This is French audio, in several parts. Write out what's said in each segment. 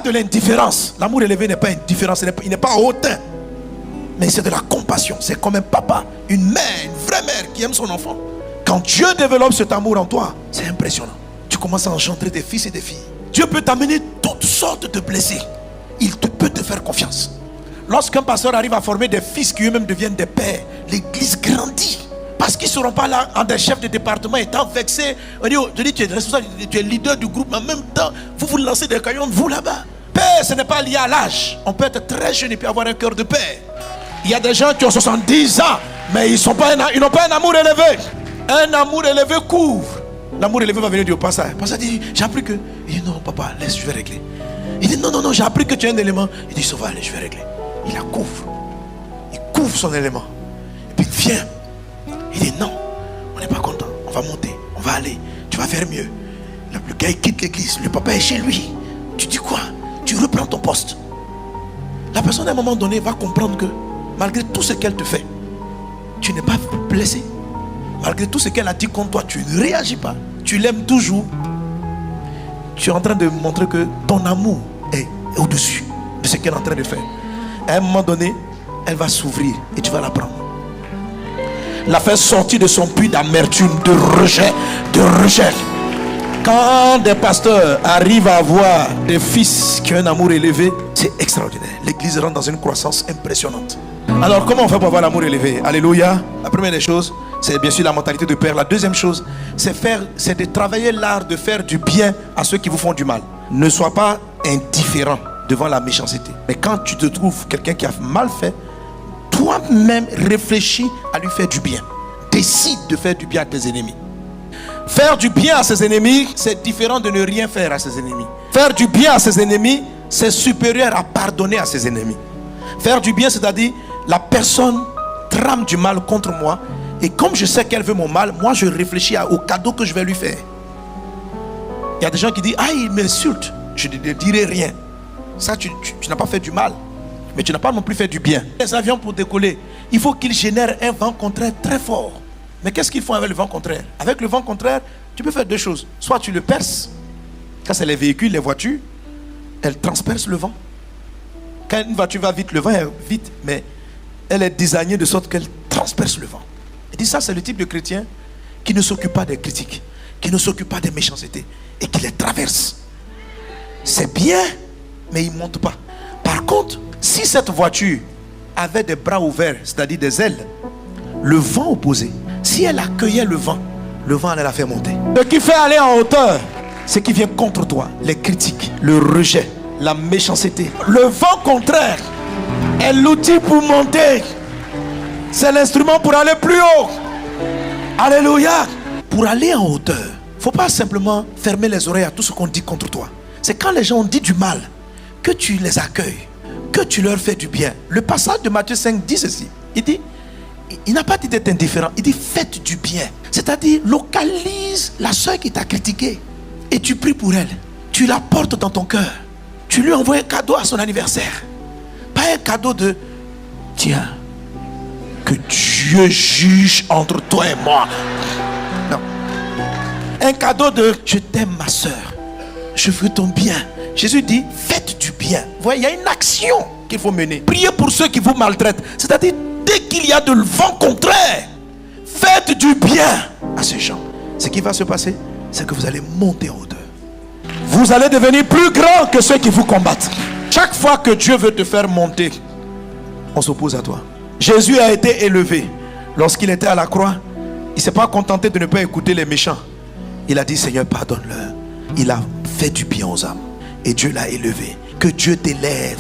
De l'indifférence. L'amour élevé n'est pas indifférence, il n'est pas hautain. Mais c'est de la compassion. C'est comme un papa, une mère, une vraie mère qui aime son enfant. Quand Dieu développe cet amour en toi, c'est impressionnant. Tu commences à engendrer des fils et des filles. Dieu peut t'amener toutes sortes de blessés. Il peut te faire confiance. Lorsqu'un pasteur arrive à former des fils qui eux-mêmes deviennent des pères, l'église grandit. Parce qu'ils ne seront pas là en des chefs de département étant vexés. On dit, tu es responsable, tu es leader du groupe, mais en même temps, vous lancez des caillons, vous là-bas. Père, ce n'est pas lié à l'âge. On peut être très jeune et puis avoir un cœur de père. Il y a des gens qui ont 70 ans, mais ils n'ont pas un amour élevé. Un amour élevé couvre. L'amour élevé va venir du passage. Le passage dit, j'ai appris que... Il dit, non, papa, laisse, je vais régler. Il dit, non, j'ai appris que tu as un élément. Il dit, ça va aller, je vais régler. Il la couvre. Il couvre son élément. Et puis il vient. Il dit, non, on n'est pas content. On va monter, on va aller. Tu vas faire mieux. Le gars, il quitte l'église. Le papa est chez lui. Tu dis quoi? Tu reprends ton poste. La personne, à un moment donné, va comprendre que malgré tout ce qu'elle te fait, tu n'es pas blessé. Malgré tout ce qu'elle a dit contre toi, tu ne réagis pas. Tu l'aimes toujours. Tu es en train de montrer que ton amour est au-dessus de ce qu'elle est en train de faire. À un moment donné, elle va s'ouvrir et tu vas la prendre. La faire sortir de son puits d'amertume, de rejet, Quand des pasteurs arrivent à avoir des fils qui ont un amour élevé, c'est extraordinaire. L'église rentre dans une croissance impressionnante. Alors comment on fait pour avoir l'amour élevé? Alléluia. La première des choses, c'est bien sûr la mentalité de père. La deuxième chose, c'est de travailler l'art de faire du bien à ceux qui vous font du mal. Ne sois pas indifférent devant la méchanceté. Mais quand tu te trouves quelqu'un qui a mal fait, toi-même réfléchis à lui faire du bien. Décide de faire du bien à tes ennemis. Faire du bien à ses ennemis, c'est différent de ne rien faire à ses ennemis. Faire du bien à ses ennemis, c'est supérieur à pardonner à ses ennemis. Faire du bien, c'est-à-dire la personne trame du mal contre moi et comme je sais qu'elle veut mon mal, moi je réfléchis au cadeau que je vais lui faire. Il y a des gens qui disent, ah, il m'insulte, je ne dirai rien. Ça, tu n'as pas fait du mal, mais tu n'as pas non plus fait du bien. Les avions, pour décoller, il faut qu'ils génèrent un vent contraire très fort. Mais qu'est-ce qu'ils font avec le vent contraire? Avec le vent contraire, tu peux faire deux choses. Soit tu le perces. Quand c'est les véhicules, les voitures, elles transpercent le vent. Quand une voiture va vite, le vent est vite, mais elle est designée de sorte qu'elle transperce le vent. Et dit ça, c'est le type de chrétien qui ne s'occupe pas des critiques, qui ne s'occupe pas des méchancetés et qui les traverse. C'est bien, mais il ne monte pas. Par contre, si cette voiture avait des bras ouverts, c'est-à-dire des ailes, le vent opposé, si elle accueillait le vent allait la faire monter. Ce qui fait aller en hauteur, c'est qui vient contre toi, les critiques, le rejet, la méchanceté. Le vent contraire est l'outil pour monter. C'est l'instrument pour aller plus haut. Alléluia. Pour aller en hauteur, il ne faut pas simplement fermer les oreilles à tout ce qu'on dit contre toi. C'est quand les gens ont dit du mal que tu les accueilles, que tu leur fais du bien. Le passage de Matthieu 5 dit ceci. Il dit, il n'a pas dit d'être indifférent, il dit faites du bien. C'est-à-dire localise la soeur qui t'a critiqué et tu pries pour elle. Tu la portes dans ton cœur. Tu lui envoies un cadeau à son anniversaire. Pas un cadeau de tiens, que Dieu juge entre toi et moi. Non. Un cadeau de je t'aime ma soeur, je veux ton bien. Jésus dit faites du bien. Vous voyez, il y a une action qu'il faut mener. Priez pour ceux qui vous maltraitent. C'est-à-dire dès qu'il y a de vent contraire, faites du bien à ces gens. Ce qui va se passer, c'est que vous allez monter en hauteur. Vous allez devenir plus grand que ceux qui vous combattent. Chaque fois que Dieu veut te faire monter, on s'oppose à toi. Jésus a été élevé. Lorsqu'il était à la croix, il ne s'est pas contenté de ne pas écouter les méchants. Il a dit Seigneur, pardonne-leur. Il a fait du bien aux âmes. Et Dieu l'a élevé. Que Dieu t'élève.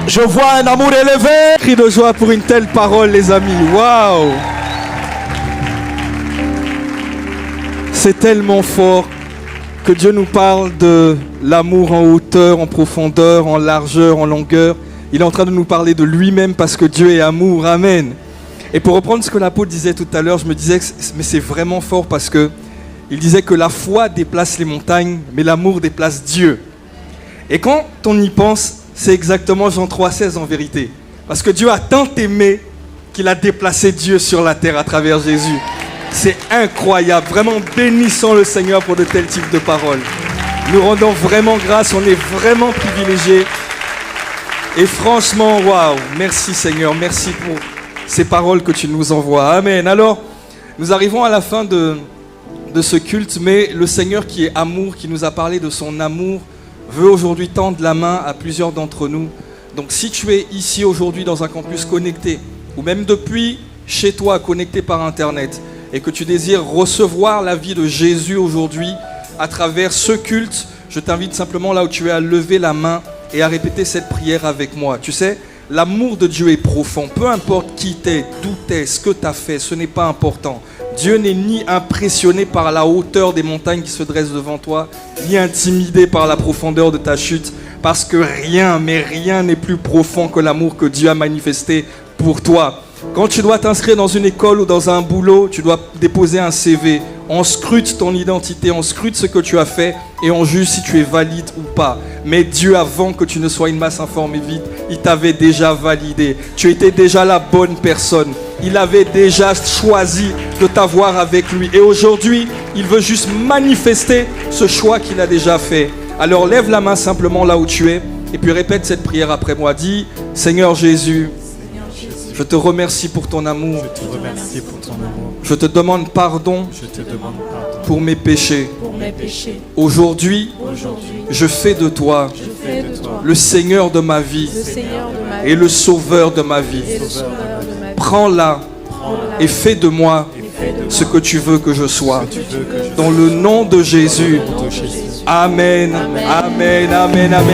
Je vois un amour élevé. Cri de joie pour une telle parole, les amis. Waouh! C'est tellement fort que Dieu nous parle de l'amour en hauteur, en profondeur, en largeur, en longueur. Il est en train de nous parler de lui-même parce que Dieu est amour. Amen. Et pour reprendre ce que l'apôtre disait tout à l'heure, je me disais, mais c'est vraiment fort parce que il disait que la foi déplace les montagnes, mais l'amour déplace Dieu. Et quand on y pense, c'est exactement Jean 3,16 en vérité. Parce que Dieu a tant aimé qu'il a déplacé Dieu sur la terre à travers Jésus. C'est incroyable. Vraiment bénissons le Seigneur pour de tels types de paroles. Nous rendons vraiment grâce, on est vraiment privilégiés. Et franchement, waouh, merci Seigneur, merci pour ces paroles que tu nous envoies. Amen. Alors, nous arrivons à la fin de ce culte, mais le Seigneur qui est amour, qui nous a parlé de son amour, veut aujourd'hui tendre la main à plusieurs d'entre nous. Donc si tu es ici aujourd'hui dans un campus connecté, ou même depuis chez toi connecté par Internet, et que tu désires recevoir la vie de Jésus aujourd'hui à travers ce culte, je t'invite simplement là où tu es à lever la main et à répéter cette prière avec moi. Tu sais, l'amour de Dieu est profond. Peu importe qui t'es, d'où t'es, ce que tu as fait, ce n'est pas important. Dieu n'est ni impressionné par la hauteur des montagnes qui se dressent devant toi, ni intimidé par la profondeur de ta chute, parce que rien, mais rien n'est plus profond que l'amour que Dieu a manifesté pour toi. Quand tu dois t'inscrire dans une école ou dans un boulot, tu dois déposer un CV. On scrute ton identité, on scrute ce que tu as fait et on juge si tu es valide ou pas. Mais Dieu, avant que tu ne sois une masse informée vide, il t'avait déjà validé. Tu étais déjà la bonne personne. Il avait déjà choisi de t'avoir avec lui. Et aujourd'hui, il veut juste manifester ce choix qu'il a déjà fait. Alors lève la main simplement là où tu es et puis répète cette prière après moi. Dis, Seigneur Jésus, je te remercie pour ton amour. Je te remercie pour ton amour. Je te demande pardon Je te demande pardon pour mes péchés. pour mes péchés. Aujourd'hui, Aujourd'hui, je fais de toi je fais de toi le Seigneur de ma vie le Seigneur de ma et vie le Sauveur de ma vie. et le Sauveur de ma vie. Prends-la Prends-la et fais de moi et fais de moi ce que tu veux que je sois. Tu veux que je Dans le nom de Jésus. au nom de Jésus. Amen. Amen. Amen. Amen.